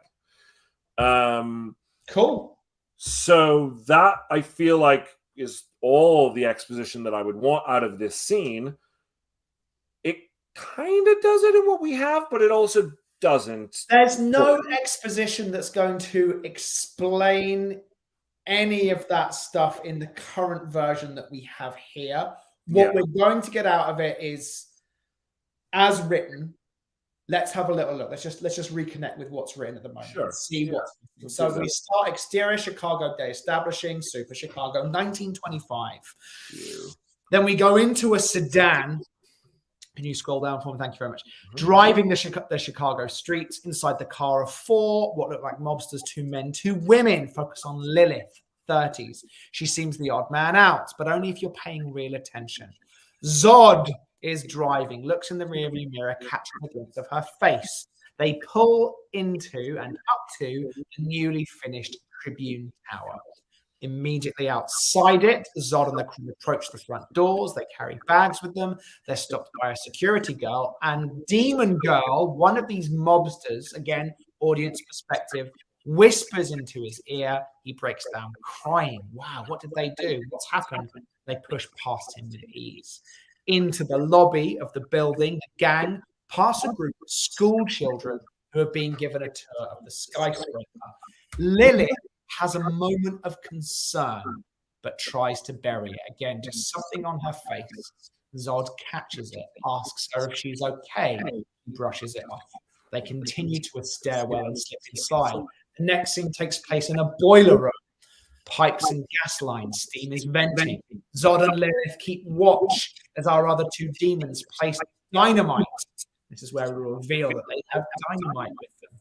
Cool. So that, I feel like, is all the exposition that I would want out of this scene. It kind of does it in what we have, but it also doesn't. There's no exposition that's going to explain any of that stuff in the current version that we have here. What we're going to get out of it is, as written, let's have a little look. Let's just reconnect with what's written at the moment. See what's so we start exterior Chicago day, establishing super Chicago 1925. Then we go into a sedan. Can you scroll down for me? Thank you very much. Driving the Chicago streets. Inside the car are four, what look like mobsters, 2 men, 2 women. Focus on Lilith, 30s. She seems the odd man out, but only if you're paying real attention. Zod is driving, looks in the rearview mirror, catching a glimpse of her face. They pull into and up to the newly finished Tribune Tower. Immediately outside it, Zod and the crew approach the front doors. They carry bags with them. They're stopped by a security girl, and Demon Girl, one of these mobsters, again, audience perspective, whispers into his ear. He breaks down crying. Wow, what did they do? What's happened? They push past him with ease. Into the lobby of the building, the gang pass a group of school children who are being given a tour of the skyscraper. Lilith has a moment of concern, but tries to bury it. Again, just something on her face. Zod catches it, asks her if she's okay, and brushes it off. They continue to a stairwell and slip inside. The next scene takes place in a boiler room. Pipes and gas lines, steam is venting. Zod and Lilith keep watch as our other 2 demons place dynamite. This is where we reveal that they have dynamite with them.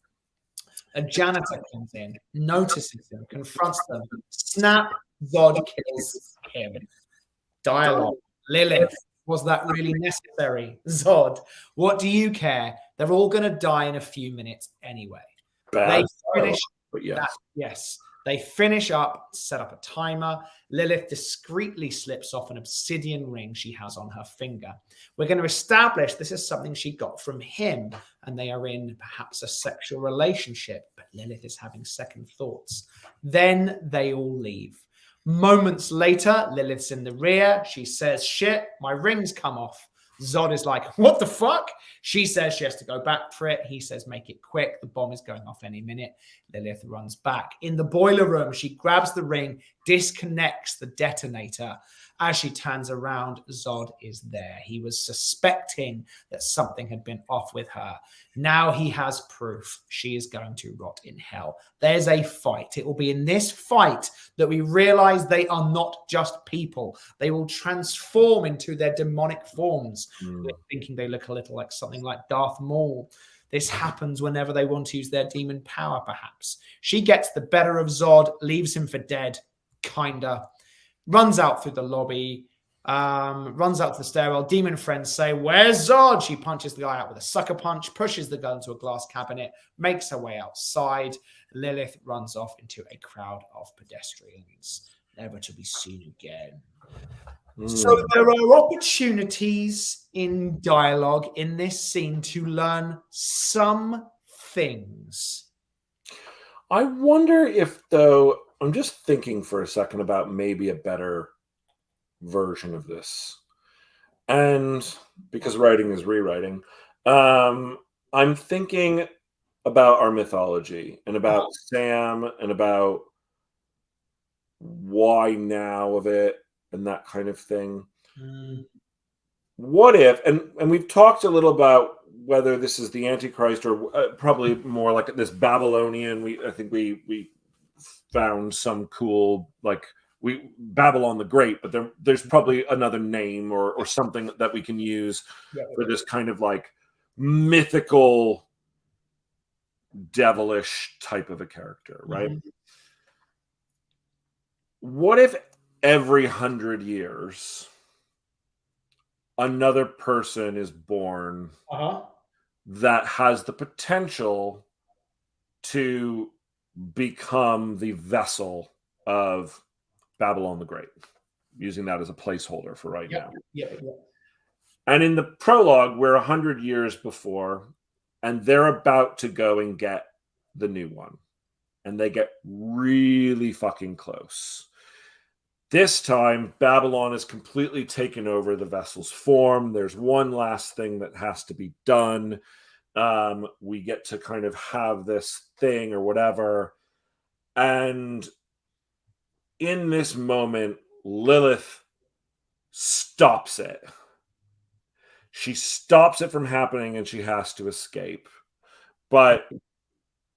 A janitor comes in, notices them, confronts them. Snap, Zod kills him. Dialogue. Lilith, was that really necessary? Zod, what do you care? They're all going to die in a few minutes anyway. They finish. Yes. They finish up, set up a timer. Lilith discreetly slips off an obsidian ring she has on her finger. We're going to establish this is something she got from him, and they are in perhaps a sexual relationship, but Lilith is having second thoughts. Then they all leave. Moments later, Lilith's in the rear. She says, shit, my ring's come off. Zod is like, what the fuck? She says she has to go back for it. He says, make it quick. The bomb is going off any minute. Lilith runs back. In the boiler room, she grabs the ring, disconnects the detonator. As she turns around, Zod is there. He was suspecting that something had been off with her. Now he has proof. She is going to rot in hell. There's a fight. It will be in this fight that we realize they are not just people. They will transform into their demonic forms. We're thinking they look a little like something like Darth Maul. This happens whenever they want to use their demon power, perhaps. She gets the better of Zod, leaves him for dead, kinda. Runs out through the lobby. Runs out to the stairwell. Demon friends say, "Where's Zod?" She punches the guy out with a sucker punch, pushes the girl into a glass cabinet, makes her way outside. Lilith runs off into a crowd of pedestrians, never to be seen again. So there are opportunities in dialogue in this scene to learn some things. I wonder if, though, I'm just thinking for a second about maybe a better version of this. And because writing is rewriting, I'm thinking about our mythology and about Sam and about why now of it and that kind of thing. What if, and we've talked a little about whether this is the Antichrist or probably more like this Babylonian. I think we found some cool, like, Babylon the Great, but there's probably another name or something that we can use for this kind of like mythical, devilish type of a character, right? What if every 100 years another person is born that has the potential to become the vessel of Babylon the Great, using that as a placeholder for right now. And in the prologue, we're 100 years before, and they're about to go and get the new one. And they get really fucking close. This time, Babylon has completely taken over the vessel's form. There's one last thing that has to be done. We get to kind of have this thing or whatever. And in this moment, Lilith stops it. She stops it from happening and she has to escape. But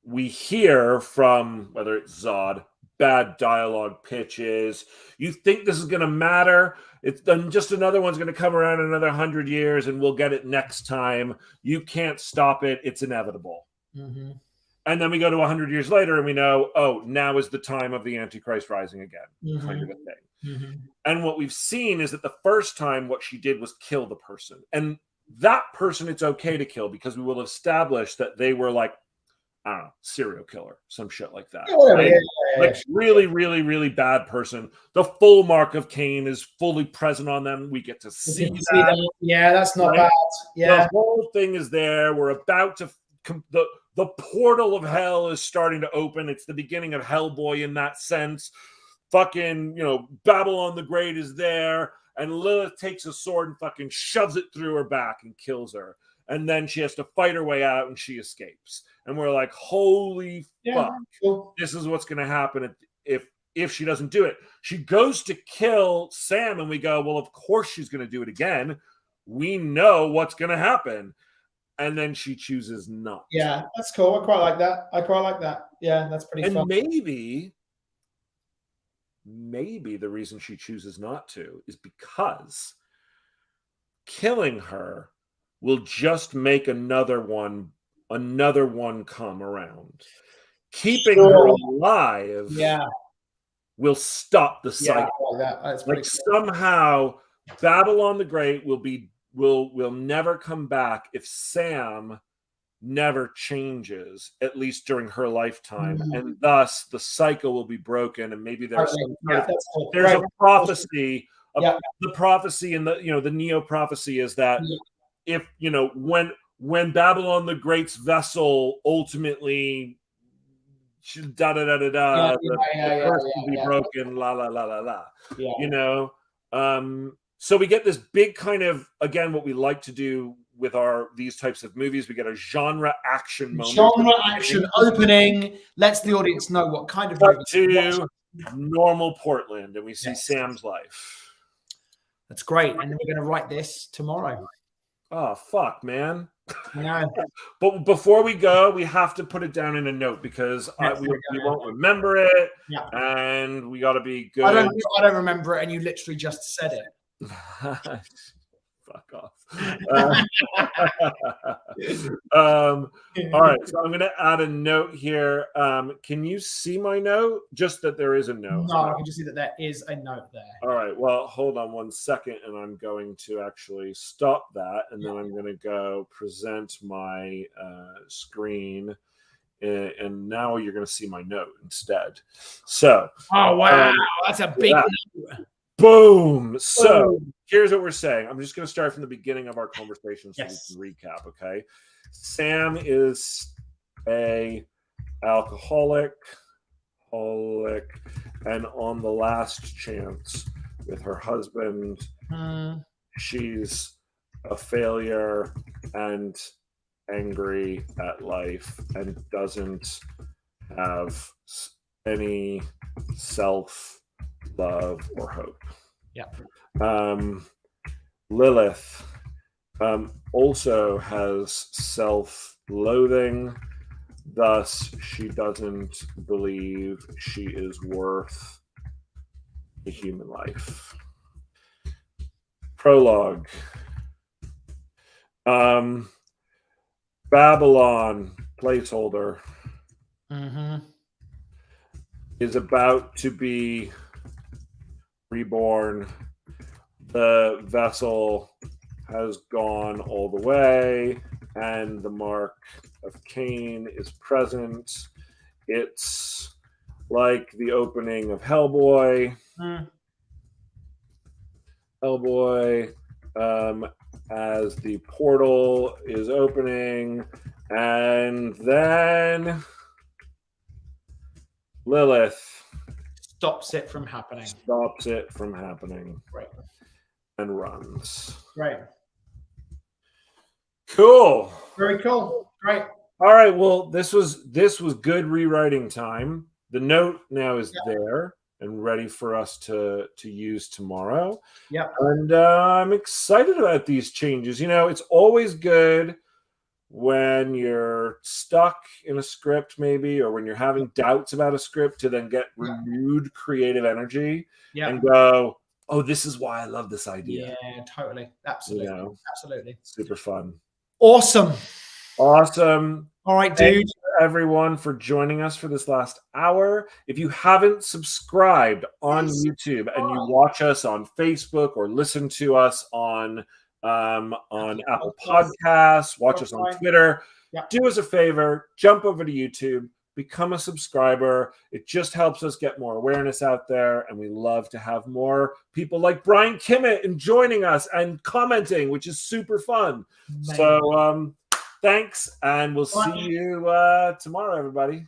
we hear from, whether it's Zod, bad dialogue pitches. You think this is going to matter? It's then just another one's going to come around in another 100 years and we'll get it next time. You can't stop it. It's inevitable. And then we go to 100 years later and we know, oh, now is the time of the Antichrist rising again, kind of a thing. And what we've seen is that the first time what she did was kill the person. And that person it's okay to kill because we will establish that they were like, I don't know, serial killer, some shit like that. Right? Like really, really, really bad person. The full mark of Cain is fully present on them. We get to see that. Yeah, that's not bad. Yeah. The whole thing is there. We're about to the portal of hell is starting to open. It's the beginning of Hellboy in that sense. Fucking, Babylon the Great is there. And Lilith takes a sword and fucking shoves it through her back and kills her. And then she has to fight her way out and she escapes. And we're like, holy fuck, this is what's going to happen if she doesn't do it. She goes to kill Sam and we go, well, of course she's going to do it again. We know what's going to happen. And then she chooses not. Yeah, that's cool. I quite like that. Yeah, that's pretty fun. And maybe the reason she chooses not to is because killing her will just make another one come around. Keeping her alive will stop the cycle. Like somehow Babylon the Great will never come back if Sam never changes, at least during her lifetime, and thus the cycle will be broken. And maybe there's a prophecy. The prophecy and the Neo prophecy is that if when Babylon the Great's vessel ultimately the curse will be broken, la la la la la. So we get this big kind of, again, what we like to do with these types of movies, we get a genre action moment. Genre action opening lets the audience know what kind of movie to normal Portland, and we see Sam's life. That's great. And then we're going to write this tomorrow. Oh, fuck, man. Yeah. But before we go, we have to put it down in a note because we won't remember it. Yeah. And we got to be good. I don't remember it, and you literally just said it. Fuck off. All right, so I'm going to add a note here. Can you see my note? Just that there is a note. No, I can just see that there is a note there. All right, well, hold on 1 second, and I'm going to actually stop that, and then I'm going to go present my screen, and now you're going to see my note instead. So, oh wow, that's a big note. Boom. So here's what we're saying. I'm just going to start from the beginning of our conversation so we can recap, okay? Sam is a alcoholic, and on the last chance with her husband, she's a failure and angry at life and doesn't have any self-love or hope. Lilith also has self-loathing, thus she doesn't believe she is worth a human life. Prologue. Babylon, placeholder, is about to be reborn. The vessel has gone all the way, and the mark of Cain is present. It's like the opening of Hellboy. As the portal is opening, and then Lilith stops it from happening. Right. And runs. Right. Cool. Very cool. Great. All right. Well, this was good rewriting time. The note now is there and ready for us to use tomorrow. Yeah. And I'm excited about these changes. You know, it's always good when you're stuck in a script, maybe, or when you're having doubts about a script, to then get renewed creative energy and go, oh, this is why I love this idea. Yeah, totally. Absolutely. You know, absolutely. Super fun. Awesome. All right, dude. Thanks, everyone, for joining us for this last hour. If you haven't subscribed on YouTube and you watch us on Facebook or listen to us on Apple Podcasts, watch us on Twitter, do us a favor, jump over to YouTube, become a subscriber. It just helps us get more awareness out there, and we love to have more people like Brian Kimmett and joining us and commenting, which is super fun. So thanks, and we'll see you tomorrow, everybody.